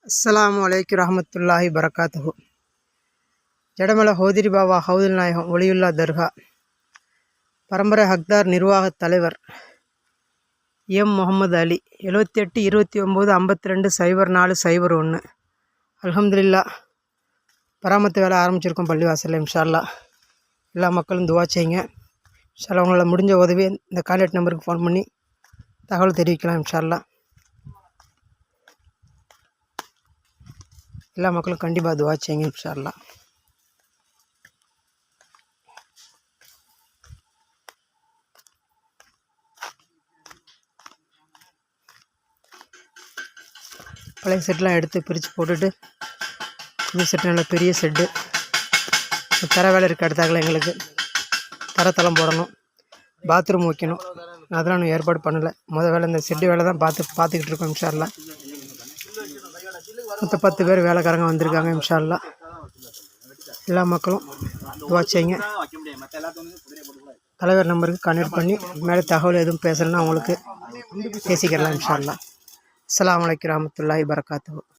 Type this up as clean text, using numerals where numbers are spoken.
அஸ்ஸலாமு அலைக்கும் ரஹமத்துல்லாஹி வரகாத்துஹு. ஜடமல ஹோதிரி பாபா ஹவுதுல் நாயகம் ஒலியுல்லா தர்கா பரம்பரை ஹக்தார் நிர்வாகத் தலைவர் எம் முகமது அலி 7829520401. அல்ஹம்துலில்லா, பராமத்து வேலை ஆரம்பிச்சிருக்கோம் பள்ளிவாசலில். இன்ஷால்லா எல்லா மக்களும் துவா செய்யுங்க. இன்ஷால்லா உங்களால் முடிஞ்ச உதவி இந்த கான்டாக்ட் நம்பருக்கு ஃபோன் பண்ணி தகவல் தெரிவிக்கலாம். இன்ஷால்லா எல்லா மக்களும் கண்டிப்பாக துவா செய்யுங்க. இன்ஷால்லா பழைய செட்டெலாம் எடுத்து பிரித்து போட்டுட்டு புது செட்டு நல்ல பெரிய செட்டு தர வேலை இருக்க எடுத்தாக்கல. எங்களுக்கு தரத்தளம் போடணும், பாத்ரூம் வைக்கணும், அதெல்லாம் நான் ஏற்பாடு பண்ணலை. வேலை இந்த செட்டு வேலை தான் பார்த்துக்கிட்டு இருக்கோம். இன்ஷால்லா மொத்தம் 10 பேர் வேலைக்காரங்க வந்திருக்காங்க. இன்ஷால்லா எல்லா மக்களும் துவா செய்யுங்க. தலைவர் நம்பருக்கு கனெக்ட் பண்ணி மேலே தகவல் எதுவும் பேசலைன்னா அவங்களுக்கு பேசிக்கிறலாம். இன்ஷால்லா. அஸ்ஸலாமு அலைக்கும் ரஹமத்துல்லாஹி வரகாத்துஹு.